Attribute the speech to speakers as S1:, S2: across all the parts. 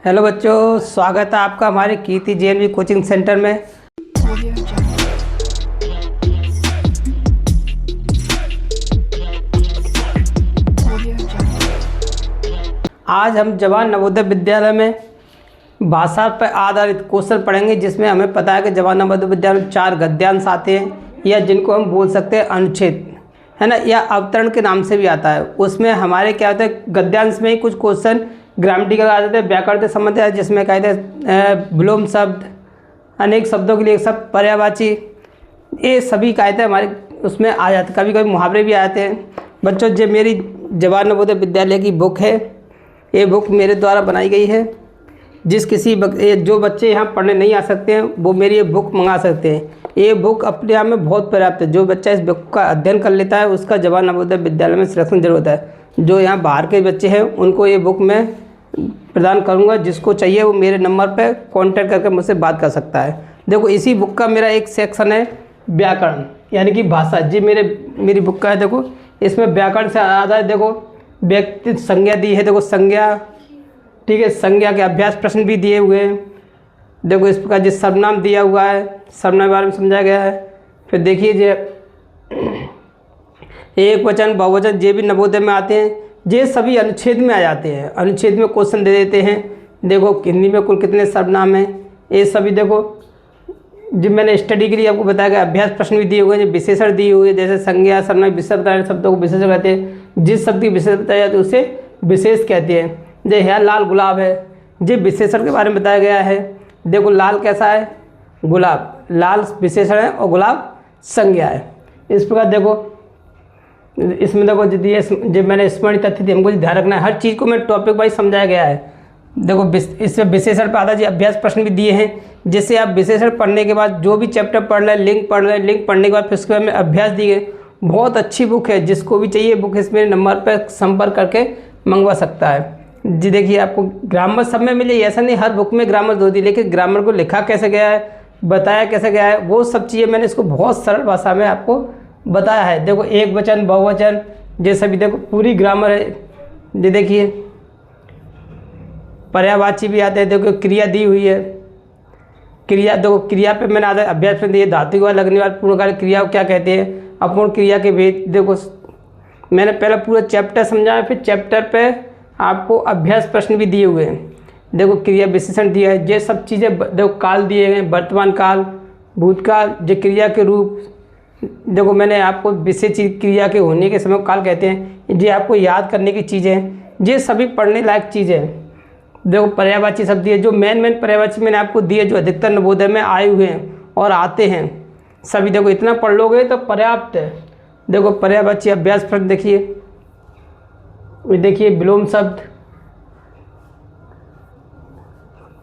S1: Hello बच्चों, स्वागत है आपका हमारे कीर्ति जेएनवी कोचिंग सेंटर में। आज हम जवाहर नवोदय विद्यालय में भाषा पर आधारित क्वेश्चन पढ़ेंगे, जिसमें हमें पता है कि जवाहर नवोदय विद्यालय में 4 गद्यांश आते हैं, या जिनको हम बोल सकते हैं अनुच्छेद, है ना, या अवतरण के नाम से भी आता है। उसमें हमारे क्या होता है, गद्यांश में ही कुछ क्वेश्चन ग्रामेटिकल आ जाते हैं, व्याकरण से संबंधित है, जिसमें कहते हैं विलोम शब्द, अनेक शब्दों के लिए शब्द, पर्यायवाची, ये सभी कहते हैं हमारे उसमें आ जाते हैं। कभी कभी मुहावरे भी आते हैं। बच्चों, जो मेरी जवाहर नवोदय विद्यालय की बुक है, ये बुक मेरे द्वारा बनाई गई है। जो बच्चे यहाँ पढ़ने नहीं आ सकते हैं, वो मेरी ये बुक मंगा सकते हैं। ये बुक अपने आप में बहुत पर्याप्त है। जो बच्चा इस बुक का अध्ययन कर लेता है, उसका जवाहर नवोदय विद्यालय में सिलेक्शन जरूर होता है। जो यहाँ बाहर के बच्चे हैं, उनको ये बुक मैं प्रदान करूँगा। जिसको चाहिए वो मेरे नंबर पर कॉन्टैक्ट करके मुझसे बात कर सकता है। देखो, इसी बुक का मेरा एक सेक्शन है व्याकरण, यानी कि भाषा। जी मेरी बुक का है। देखो, इसमें व्याकरण से आधारित देखो व्यक्ति संज्ञा दी है। देखो संज्ञा, ठीक है, संज्ञा के अभ्यास प्रश्न भी दिए हुए हैं। देखो इस प्रकार जिस सर्वनाम दिया हुआ है, सर्वनाम के बारे में समझाया गया है। फिर देखिए जे एक वचन, बहुवचन, ये भी नवोदय में आते हैं। ये सभी अनुच्छेद में आ जाते हैं। अनुच्छेद में क्वेश्चन दे देते हैं। देखो हिंदी में कुल कितने सर्वनाम हैं, ये सभी देखो जो मैंने स्टडी के लिए आपको बताया गया। अभ्यास प्रश्न भी दिए हुए हैं, जो विशेषण दिए हुए हैं, जैसे संज्ञा, सर्वनाम, विशेषण बताए शब्दों को विशेषण कहते हैं। जिस शब्द की विशेष बताया जाता है उसे विशेष कहते हैं। जैसे यहाँ लाल गुलाब है, ये विशेषण के बारे में बताया गया है। देखो लाल कैसा है, गुलाब, लाल विशेषण है और गुलाब संज्ञा है। इस प्रकार देखो इसमें देखो जब मैंने स्मरणीय तथ्य हमको ध्यान रखना है। हर चीज़ को मैं टॉपिक वाइज समझाया गया है। देखो इसमें विशेषण पर आधा जी अभ्यास प्रश्न भी दिए हैं, जिससे आप विशेषण पढ़ने के बाद जो भी चैप्टर पढ़ लें, लिंक पढ़ लें, लिंक पढ़ने के बाद फिर उसके बाद में अभ्यास दिए। बहुत अच्छी बुक है। जिसको भी चाहिए बुक इस मेरे नंबर पर संपर्क करके मंगवा सकता है। जी देखिए, आपको ग्रामर सब में मिले, ऐसा नहीं हर बुक में ग्रामर होती, लेकिन ग्रामर को लिखा कैसे गया है, बताया कैसे गया है, वो सब चीज़ें मैंने इसको बहुत सरल भाषा में आपको बताया है। देखो एक वचन, बहुवचन, ये सभी देखो पूरी ग्रामर है। ये देखिए पर्यायवाची भी आते हैं। देखो क्रिया दी हुई है। क्रिया देखो, क्रिया पे मैंने आधा अभ्यास में दिए। धातु का लगने वाली पूर्णकाल क्रिया को क्या कहते हैं, अपूर्ण क्रिया के भेद। देखो मैंने पहले पूरा चैप्टर समझाया, फिर चैप्टर पे आपको अभ्यास प्रश्न भी दिए हुए हैं। देखो क्रिया विशेषण दिया है। ये सब चीज़ें देखो काल दिए गए, वर्तमान काल, भूतकाल, जो क्रिया के रूप। देखो मैंने आपको विशेष क्रिया के होने के समय काल कहते हैं। ये आपको याद करने की चीज़ें, ये सभी पढ़ने लायक चीज़ें हैं। देखो पर्यायवाची शब्द दिए, जो मेन पर्यायवाची मैंने आपको दिए, जो अधिकतर नवोदय में आए हुए हैं और आते हैं सभी। देखो इतना पढ़ लोगे तो पर्याप्त है। देखो पर्यायवाची अभ्यास प्रश्न देखिए विलोम शब्द,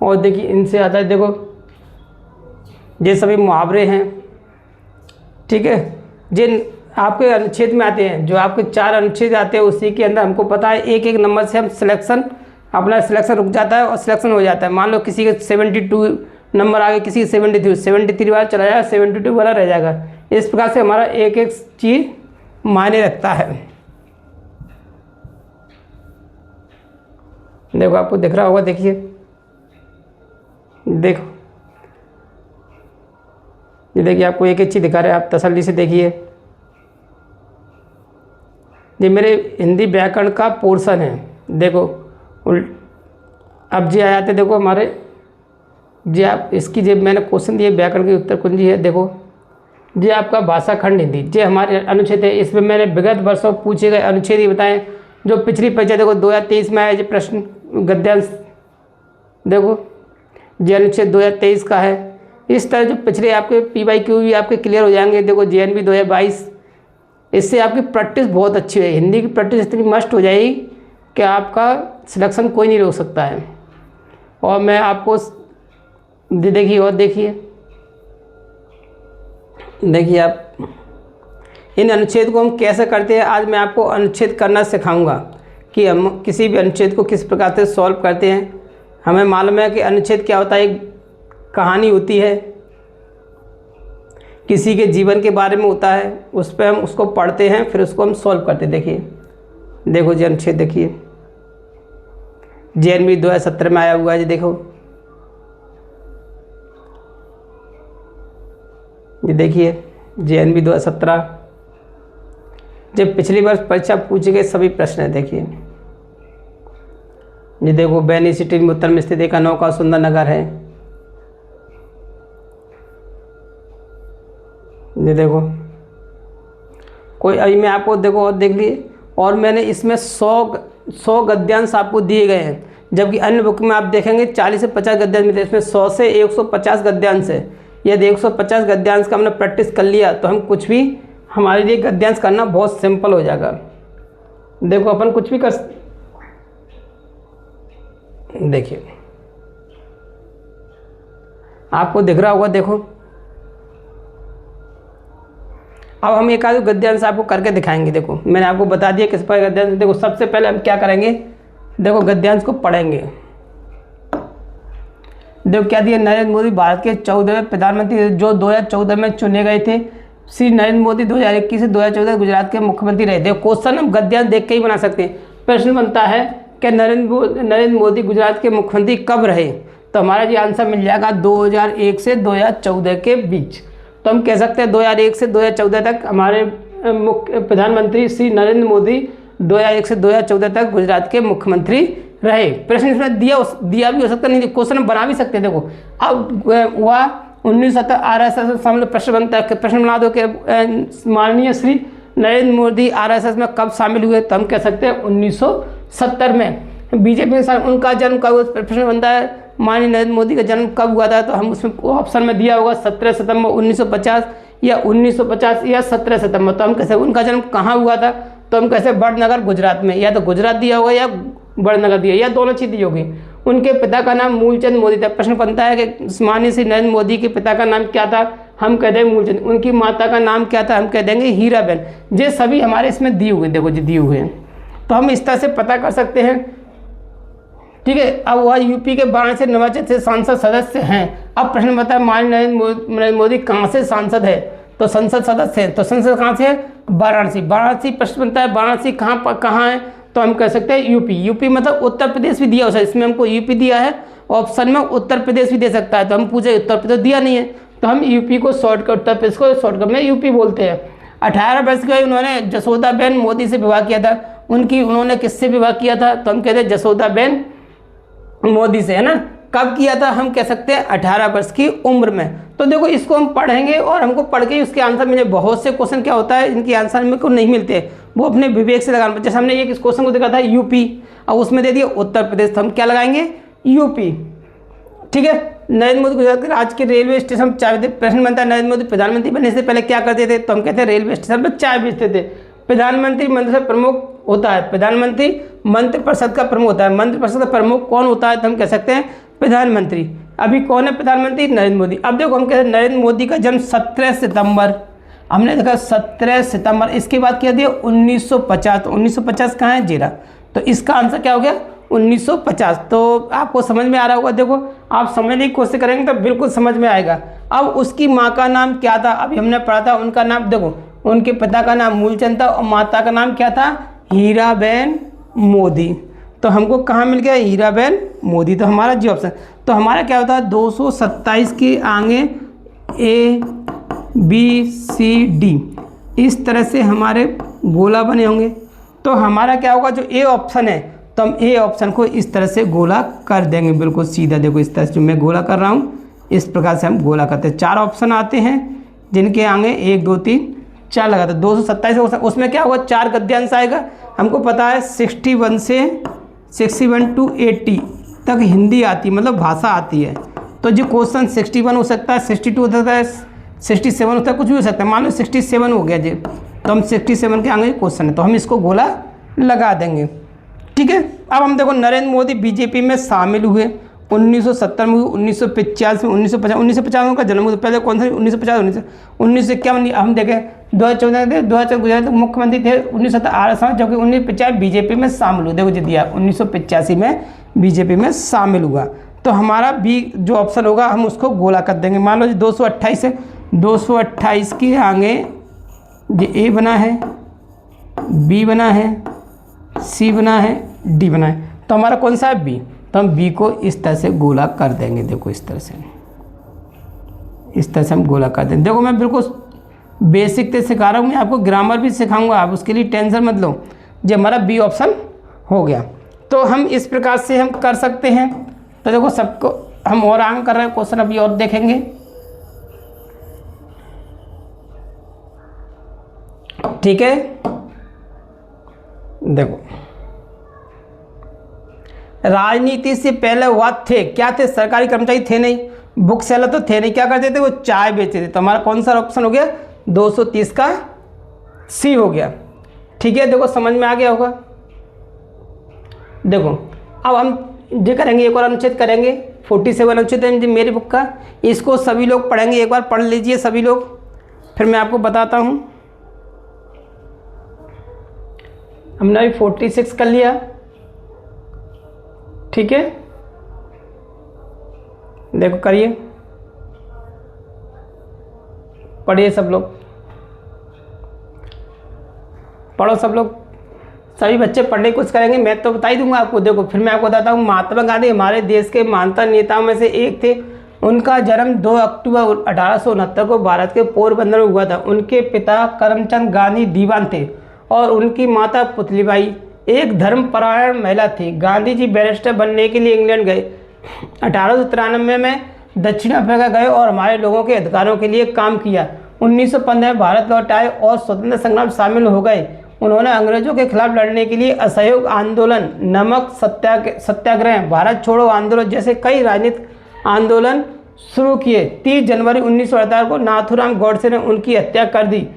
S1: और देखिए इनसे आता है। देखो ये सभी मुहावरे हैं, ठीक है। जिन आपके अनुच्छेद में आते हैं, जो आपके 4 अनुच्छेद आते हैं, उसी के अंदर हमको पता है एक एक नंबर से हम अपना सिलेक्शन रुक जाता है और सिलेक्शन हो जाता है। मान लो किसी के 72 नंबर आ गए, किसी के 73 वाला चला जाएगा, 72 वाला रह जाएगा। इस प्रकार से हमारा एक एक चीज़ मायने रखता है। देखो आपको दिख रहा होगा, देखिए देखो ये देखिए आपको एक एक चीज़ दिखा रहे हैं, आप तसल्ली से देखिए। ये मेरे हिंदी व्याकरण का पोर्शन है। देखो अब जी आ जाते, देखो हमारे जी आप इसकी जब मैंने क्वेश्चन दिए व्याकरण की उत्तर कुंजी है। देखो जी आपका भाषा खंड हिंदी, जे हमारे अनुच्छेद है। इसमें मैंने विगत वर्षों पूछे गए अनुच्छेद ही बताएं, जो पिछली परीक्षा देखो 2023 में आया जो प्रश्न गद्यांश। देखो जे अनुच्छेद 2023 का है। इस तरह जो पिछले आपके PYQ भी आपके क्लियर हो जाएंगे। देखो JNV 2022, इससे आपकी प्रैक्टिस बहुत अच्छी है। हिंदी की प्रैक्टिस इतनी मस्ट हो जाएगी कि आपका सिलेक्शन कोई नहीं रोक सकता है। और मैं आपको देखिए, और देखिए आप इन अनुच्छेद को हम कैसे करते हैं। आज मैं आपको अनुच्छेद करना सिखाऊंगा कि हम किसी भी अनुच्छेद को किस प्रकार से सॉल्व करते हैं। हमें मालूम है कि अनुच्छेद क्या होता है, एक कहानी होती है, किसी के जीवन के बारे में होता है। उस पर हम उसको पढ़ते हैं, फिर उसको हम सॉल्व करते हैं। देखिए देखो जी अनुच्छेद देखिए, JNB 2017 में आया हुआ है जी। देखो ये देखिए JNB 2017, जब पिछली वर्ष परीक्षा पूछे गए सभी प्रश्न है। देखिए ये देखो बैनी सिटी में उत्तर में स्थित एक अनोखा सुंदर नगर है। ये देखो कोई, अभी मैं आपको देखो और देख लिए, और मैंने इसमें 100 गद्यांश आपको दिए गए हैं, जबकि अन्य बुक में आप देखेंगे 40 से 50 गद्यांश मिलते हैं। इसमें 100 से 150 गद्यांश है। यदि 150 गद्यांश का हमने प्रैक्टिस कर लिया तो हम कुछ भी, हमारे लिए गद्यांश करना बहुत सिंपल हो जाएगा। देखो अपन कुछ भी कर, देखिए आपको दिख रहा होगा। देखो अब हम एक आध गद्यांश आपको करके दिखाएंगे। देखो मैंने आपको बता दिया किस पर गद्यांश। देखो सबसे पहले हम क्या करेंगे, देखो गद्यांश को पढ़ेंगे। देखो क्या दिया, नरेंद्र मोदी भारत के 14वें प्रधानमंत्री जो 2014 में चुने गए थे। श्री नरेंद्र मोदी 2021 से 2014 गुजरात के मुख्यमंत्री रहे। देखो क्वेश्चन हम गद्यांश देख के ही बना सकते हैं। प्रश्न बनता है कि नरेंद्र मोदी गुजरात के मुख्यमंत्री कब रहे, तो हमारा जी आंसर मिल जाएगा 2001 से 2014 के बीच। तो हम कह सकते हैं 2001 से 2014 तक हमारे मुख्य प्रधानमंत्री श्री नरेंद्र मोदी 2001 से 2014 तक गुजरात के मुख्यमंत्री रहे। प्रश्न इसमें दिया भी हो सकता नहीं, क्वेश्चन बना भी सकते हैं। देखो अब हुआ 1970 RSS सामने प्रश्न बनता है, प्रश्न बना दो कि माननीय श्री नरेंद्र मोदी RSS में कब शामिल हुए, तो हम कह सकते हैं 1970 में। बीजेपी में उनका जन्म कब, प्रश्न बनता है माननीय नरेंद्र मोदी का जन्म कब हुआ था, तो हम उसमें ऑप्शन में दिया होगा 17 सितंबर 1950 या 1950 या 17 सितंबर। तो हम कैसे, उनका जन्म कहाँ हुआ था, तो हम कैसे बड़नगर गुजरात में, या तो गुजरात दिया होगा या बड़नगर दिया, या दोनों चीज़ दी होगी। उनके पिता का नाम मूलचंद मोदी था। प्रश्न बनता है कि माननीय श्री नरेंद्र मोदी के पिता का नाम क्या था, हम कह देंगे मूलचंद। उनकी माता का नाम क्या था, हम कह देंगे हीराबेन। ये सभी हमारे इसमें दिए हुए, देखो जी दिए हुए हैं, तो हम इस तरह से पता कर सकते हैं। ठीक है, अब वह यूपी के वाराणसी से निर्वाचित से सांसद सदस्य हैं। अब प्रश्न बता है माननीय नरेंद्र मोदी कहाँ से सांसद है, तो संसद सदस्य है। तो संसद कहाँ से है, वाराणसी। वाराणसी प्रश्न बनता है वाराणसी कहाँ है, तो हम कह सकते हैं यूपी। यूपी मतलब उत्तर प्रदेश भी दिया हो सकता है, इसमें हमको यूपी दिया है, ऑप्शन में उत्तर प्रदेश भी दे सकता है। तो हम पूछे उत्तर प्रदेश दिया नहीं है, तो हम यूपी को शॉर्टकट, उत्तर प्रदेश को शॉर्टकट में यूपी बोलते हैं। 18 वर्ष की उन्होंने जसोदाबेन मोदी से विवाह किया था। उन्होंने किससे विवाह किया था, तो हम कहते हैं जसोदाबेन मोदी से, है ना। कब किया था, हम कह सकते हैं 18 वर्ष की उम्र में। तो देखो इसको हम पढ़ेंगे और हमको पढ़ के उसके आंसर मिले। बहुत से क्वेश्चन क्या होता है, इनके आंसर मेरे को नहीं मिलते, वो अपने विवेक से लगाना। जैसे हमने एक क्वेश्चन को देखा था यूपी, और उसमें दे दिया उत्तर प्रदेश, तो हम क्या लगाएंगे, यूपी। ठीक है, नरेंद्र मोदी गुजरात के राज्य के रेलवे स्टेशन चाय बेचते। प्रश्न बनता है नरेंद्र मोदी प्रधानमंत्री बनने से पहले क्या करते थे, तो हम कहते हैं रेलवे स्टेशन पर चाय बेचते थे। प्रधानमंत्री मंत्रिपरिषद प्रमुख होता है, प्रधानमंत्री मंत्रिपरिषद का प्रमुख होता है। मंत्रिपरिषद का प्रमुख कौन होता है, तो हम कह सकते हैं प्रधानमंत्री। अभी कौन है प्रधानमंत्री, नरेंद्र मोदी। अब देखो हम कहते हैं नरेंद्र मोदी का जन्म 17 सितंबर, हमने देखा 17 सितंबर। इसके बाद क्या दिया 1950, तो 1950 कहाँ है, जीरा। तो इसका आंसर क्या हो गया 1950। तो आपको समझ में आ रहा होगा। देखो आप समझने की कोशिश करेंगे तो बिल्कुल समझ में आएगा। अब उसकी माँ का नाम क्या था, अभी हमने पढ़ा था उनका नाम। देखो उनके पिता का नाम मूलचंद था और माता का नाम क्या था, हीराबेन मोदी। तो हमको कहाँ मिल गया, हीराबेन मोदी। तो हमारा जी ऑप्शन, तो हमारा क्या होता है 227 के आगे ABCD इस तरह से हमारे गोला बने होंगे। तो हमारा क्या होगा, जो ए ऑप्शन है, तो हम ए ऑप्शन को इस तरह से गोला कर देंगे, बिल्कुल सीधा। देखो इस तरह से जो मैं गोला कर रहा हूँ, इस प्रकार से हम गोला करते हैं। 4 ऑप्शन आते हैं जिनके आगे 1 2 3 4 लगाते हैं। 227 उसमें क्या होगा, 4 गद्यांश आएगा। हमको पता है 61 से 61 to 80 तक हिंदी आती है, मतलब भाषा आती है। तो जो क्वेश्चन 61 हो सकता है, 62 हो सकता है, 67 हो सकता है, कुछ भी हो सकता है। मान लो 67 हो गया जी, तो हम 67 के आगे क्वेश्चन है, तो हम इसको गोला लगा देंगे। ठीक है, अब हम देखो नरेंद्र मोदी बीजेपी में शामिल हुए 1970 में, 1950 में, 1950 में उनका जन्म हुआ। पहले कौन सा, 1950, 1951। हम देखें 2014 गुजरात मुख्यमंत्री थे 1970 जबकि 1950 बीजेपी में शामिल हुए। देखो जी दिया 1985 में बीजेपी में शामिल हुआ। तो हमारा बी जो ऑप्शन होगा हम उसको गोला कर देंगे। मान लो जी 228 है, 228 के आगे ये ए बना है, बी बना है, सी बना है, डी बना है। तो हमारा कौन सा है बी, तो हम बी को इस तरह से गोला कर देंगे। देखो इस तरह से हम गोला कर देंगे। देखो मैं बिल्कुल बेसिक से सिखा रहा हूँ, मैं आपको ग्रामर भी सिखाऊंगा, आप उसके लिए टेंशन मत लो। जो हमारा बी ऑप्शन हो गया, तो हम इस प्रकार से हम कर सकते हैं। तो देखो सबको हम और आगे कर रहे हैं, क्वेश्चन अभी और देखेंगे। ठीक है, देखो राजनीति से पहले हुआ थे, क्या थे, सरकारी कर्मचारी थे नहीं, बुक सेलर तो थे नहीं, क्या करते थे, वो चाय बेचते थे। तो हमारा कौन सा ऑप्शन हो गया, 230 का सी हो गया। ठीक है, देखो समझ में आ गया होगा। देखो अब हम ये करेंगे, एक और अनुच्छेद करेंगे, 47 अनुच्छेद है मेरी बुक का, इसको सभी लोग पढ़ेंगे, एक बार पढ़ लीजिए सभी लोग, फिर मैं आपको बताता हूँ। हमने अभी 46 कर लिया। ठीक है, देखो करिए, पढ़िए सब लोग, पढ़ो सब लोग, सभी बच्चे पढ़ने की कोशिश करेंगे, मैं तो बता ही दूंगा आपको। देखो फिर मैं आपको बताता हूँ, महात्मा गांधी हमारे देश के महानतम नेताओं में से एक थे। उनका जन्म 2 अक्टूबर 1869 को भारत के पोरबंदर में हुआ था। उनके पिता करमचंद गांधी दीवान थे और उनकी माता पुतलीबाई एक धर्मपरायण महिला थी। गांधी जी बैरिस्टर बनने के लिए इंग्लैंड गए। 1893 में दक्षिण अफ्रीका गए और हमारे लोगों के अधिकारों के लिए काम किया। 1915 में भारत लौट आए और स्वतंत्रता संग्राम शामिल हो गए। उन्होंने अंग्रेजों के खिलाफ लड़ने के लिए असहयोग आंदोलन, नमक सत्याग्रह, भारत छोड़ो आंदोलन जैसे कई राजनीतिक आंदोलन शुरू किए। 30 जनवरी 1948 को नाथूराम गोडसे ने उनकी हत्या कर दी।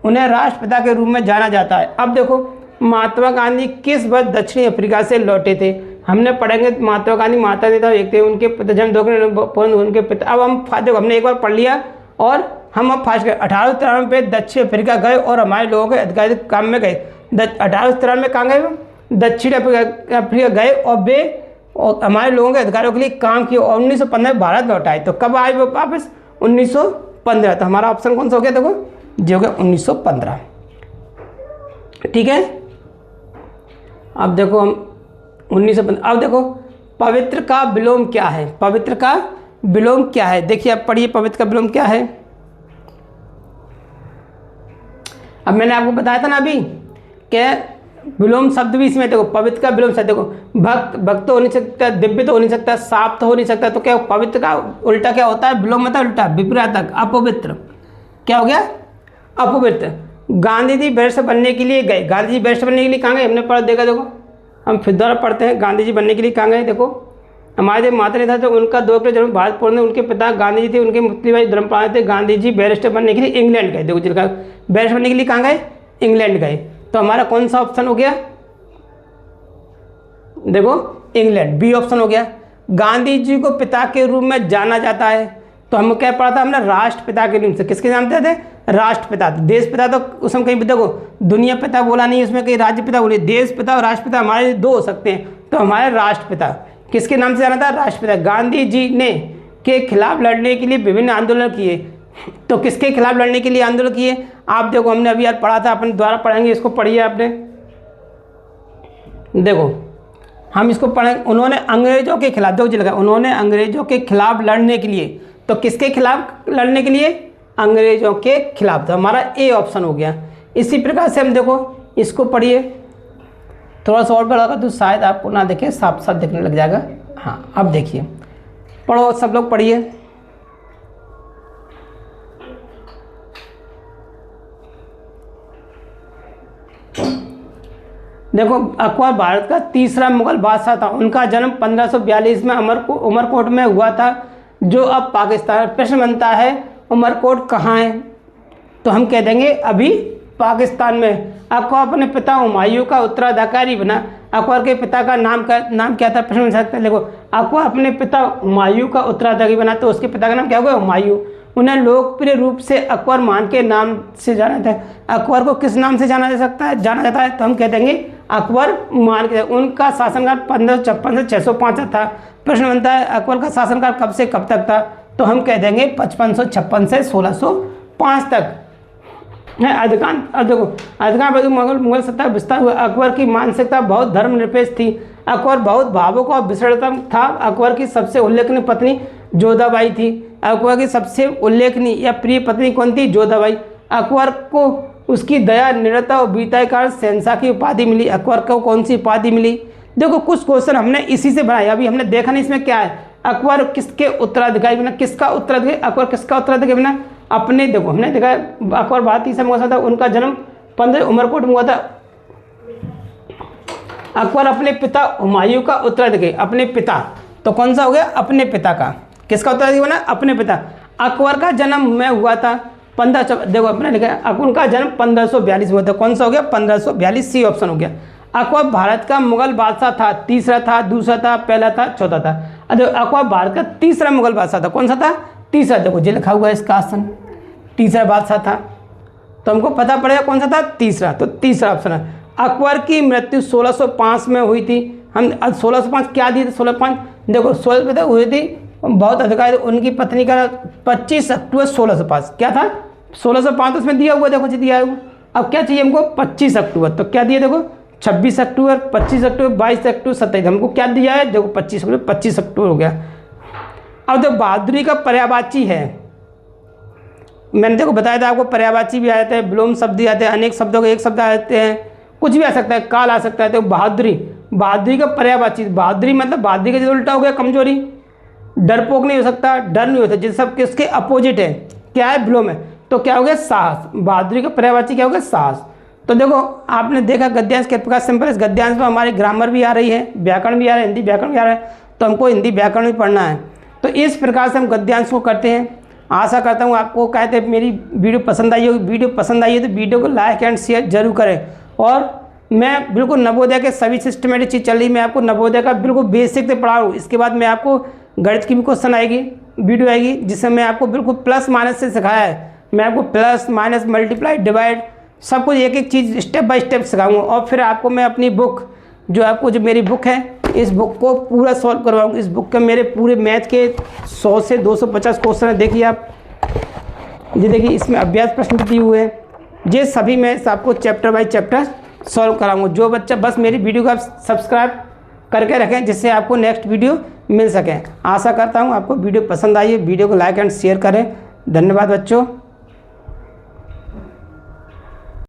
S1: उन्हें राष्ट्रपिता के रूप में जाना जाता है। अब देखो महात्मा गांधी किस वर्ष दक्षिण अफ्रीका से लौटे थे, हमने पढ़ेंगे। महात्मा गांधी माता पिता एक थे, उनके पिता जन्म 2 उनके पिता। अब हम देखो हमने एक बार पढ़ लिया और हम अब फास्ट कर 1893 पे दक्षिण अफ्रीका गए और हमारे लोगों के आधिकारिक काम में गए। 1893 में कहाँ गए, दक्षिण अफ्रीका गए और हमारे लोगों के अधिकारों के लिए काम किया और 1915 में भारत लौट आए। तो कब आए वो वापस, 1915। तो हमारा ऑप्शन कौन सा हो गया, देखो जो हो गया 1915। ठीक है, अब देखो हम 1915। अब देखो पवित्र का विलोम क्या है, पवित्र का विलोम क्या है, देखिए आप पढ़िए पवित्र का विलोम क्या है। अब मैंने आपको बताया था ना अभी क्या विलोम शब्द भी इसमें, देखो पवित्र का विलोम शब्द, देखो भक्त, भक्त तो हो नहीं सकता, दिव्य तो हो नहीं सकता, साफ तो हो नहीं सकता, तो क्या पवित्र का उल्टा क्या होता है, विलोम मतलब उल्टा, विपरीतक, अपवित्र। क्या हो गया, अपवित्र। गांधी जी बैरिस्टर बनने के लिए गए। गांधी जी बैरिस्टर बनने के लिए कहाँ गए, हमने पढ़ देखा। देखो हम फिर दोबारा पढ़ते हैं, गांधी जी बनने के लिए कहाँ गए। देखो हमारे जो माता नेता थे उनका 2 अक्टूबर जन्म भारत पूर्ण, उनके पिता गांधी जी थे, उनके पुतलीबाई धर्मपाल थे। गांधी जी बैरिस्टर बनने के लिए इंग्लैंड गए। देखो जिनका बैरिस्टर बनने के लिए कहाँ गए, इंग्लैंड गए। तो हमारा कौन सा ऑप्शन हो गया, देखो इंग्लैंड, बी ऑप्शन हो गया। गांधी जी को पिता के रूप में जाना जाता है, तो हम क्या पढ़ा था हमने, राष्ट्रपिता के रूप से। किसके नाम थे, राष्ट्रपिता। देश पिता तो उसमें कहीं देखो दुनिया पिता बोला नहीं, उसमें कहीं राज्य पिता बोले। देश पिता और राष्ट्रपिता हमारे 2 हो सकते हैं, तो हमारे राष्ट्रपिता किसके नाम से जाना था, राष्ट्रपिता। गांधी जी ने के खिलाफ लड़ने के लिए विभिन्न आंदोलन किए। तो किसके खिलाफ लड़ने के लिए आंदोलन किए, आप देखो हमने अभी यार पढ़ा था, अपने द्वारा पढ़ेंगे, इसको पढ़िए आपने। देखो हम इसको पढ़ेंगे, उन्होंने अंग्रेजों के खिलाफ, देखो लगा उन्होंने अंग्रेजों के खिलाफ लड़ने के लिए। तो किसके खिलाफ लड़ने के लिए, अंग्रेजों के खिलाफ। तो हमारा ए ऑप्शन हो गया। इसी प्रकार से हम देखो इसको पढ़िए, थोड़ा सा और बढ़ाकर तो शायद आपको ना देखें, साफ साफ दिखने लग जाएगा। हाँ अब देखिए, पढ़ो सब लोग पढ़िए। देखो अकबर भारत का तीसरा मुगल बादशाह था। उनका जन्म 1542 में उमरकोट में हुआ था, जो अब पाकिस्तान। प्रश्न बनता है उमरकोट कहाँ है, तो हम कह देंगे अभी पाकिस्तान में। अकबर अपने पिता हुमायूं का उत्तराधिकारी बना। अकबर के पिता का नाम क्या था, प्रश्न बन सकता है। देखो अकबर अपने पिता हुमायूं का उत्तराधिकारी बना, तो उसके पिता का नाम क्या होगा, हुमायूं। उन्हें लोकप्रिय रूप से अकबर मान के नाम से जाना जाता है। अकबर को किस नाम से जाना जाता है, तो हम कह देंगे अकबर मान के। उनका शासनकाल 1556 से 605 था। प्रश्न बनता है अकबर का शासनकाल कब से कब तक था, तो हम कह देंगे 5556 से 1605 तक है। अधिकांश मुगल सत्ता विस्तार हुआ। अकबर की मानसिकता बहुत धर्मनिरपेक्ष थी। अकबर बहुत भावुक और विषणतम था। अकबर की सबसे उल्लेखनीय पत्नी जोधाबाई थी। अकबर की सबसे उल्लेखनीय या प्रिय पत्नी कौन थी? जोधाबाई। अकबर को उसकी दया, निडरता और वीरता के कारण शहंशाह की उपाधि मिली। अकबर को कौन सी उपाधि मिली? देखो कुछ क्वेश्चन हमने इसी से बनाया, अभी हमने देखा नहीं इसमें क्या है। अकबर किसके उत्तराधिकारी बना? किसका उत्तराधिकारी? अकबर किसका उत्तराधिकारी बना? अपने, देखो हमने देखा अकबर भारतीय समय हुआ था, उनका जन्म 15 उमरकोट में हुआ था। अकबर अपने पिता हुमायूं का उत्तराधिकारी, अपने पिता, तो कौन सा हो गया? अपने पिता का। किसका उत्तराधिकारी बना? अपने पिता। अकबर का जन्म में हुआ था 15, देखो अपने लिखा उनका जन्म 1542 में हुआ था। कौन सा हो गया? 1542, सी ऑप्शन हो गया। अकबर भारत का मुगल बादशाह था, तीसरा था, दूसरा था, पहला था, चौथा था। अकबर भारत का तीसरा मुगल बादशाह था। कौन सा था? तीसरा। देखो जो लिखा हुआ है इसका ऑप्शन, तीसरा बादशाह था, तो हमको पता पड़ेगा कौन सा था? तीसरा, तो तीसरा ऑप्शन है। अकबर की मृत्यु 1605 में हुई थी। हम 1605 क्या दिए थे? 1605 देखो 16 हुई थी, बहुत अधिकारी उनकी पत्नी का 25 अक्टूबर 1605 क्या था? 1605 उसमें दिया हुआ, देखो जी दिया हुआ। अब क्या चाहिए हमको? 25 अक्टूबर, तो क्या दिया? देखो 26 अक्टूबर, 25 अक्टूबर, 22 अक्टूबर, 27, हमको क्या दिया है? देखो 25 अक्टूबर, 25 अक्टूबर हो गया। अब जो बहादुरी का पर्यायवाची है, मैंने देखो बताया था आपको, पर्यायवाची भी आ जाते हैं, विलोम शब्द भी आते हैं, अनेक शब्दों के एक शब्द आ जाते हैं, कुछ भी आ सकता है, काल आ सकता है। तो बहादुरी, बहादुरी का पर्यायवाची, बहादुरी मतलब बहादुरी का जो उल्टा हो गया कमजोरी। डरपोक नहीं हो सकता, डर नहीं होता, जिस सब किसके अपोजिट है, क्या है? विलोम है, तो क्या हो गया? साहस। बहादुरी का पर्यायवाची क्या हो गया? साहस। तो देखो आपने देखा गद्यांश किस प्रकार सिंपल है। इस गद्यांश में हमारी ग्रामर भी आ रही है, व्याकरण भी आ रहा है, हिंदी व्याकरण भी आ रहा है, तो हमको हिंदी व्याकरण भी पढ़ना है। तो इस प्रकार से हम गद्यांश को करते हैं। आशा करता हूँ आपको कहते हैं मेरी वीडियो पसंद आई होगी। वीडियो पसंद आई है तो वीडियो को लाइक एंड शेयर जरूर करें। और मैं बिल्कुल नवोदय के सभी सिस्टमेटिक चीज़ चल रही, मैं आपको नवोदय का बिल्कुल बेसिक से पढ़ा हूँ। इसके बाद मैं आपको गणित की भी क्वेश्चन आएगी, वीडियो आएगी, जिसमें मैं आपको बिल्कुल प्लस माइनस से सिखाया है। मैं आपको प्लस माइनस मल्टीप्लाई डिवाइड सब कुछ एक एक चीज़ स्टेप बाय स्टेप सिखाऊंगा। और फिर आपको मैं अपनी बुक, जो आपको जो मेरी बुक है, इस बुक को पूरा सॉल्व करवाऊंगा। इस बुक के मेरे पूरे मैथ के 100 से 250 क्वेश्चन है। देखिए आप, ये देखिए इसमें अभ्यास प्रश्न भी दिए हुए हैं। ये सभी मैं आपको चैप्टर बाय चैप्टर सॉल्व कराऊंगा। जो बच्चा बस मेरी वीडियो को आप सब्सक्राइब करके रखें, जिससे आपको नेक्स्ट वीडियो मिल सके। आशा करता हूँ आपको वीडियो पसंद आई है। वीडियो को लाइक एंड शेयर करें। धन्यवाद बच्चों।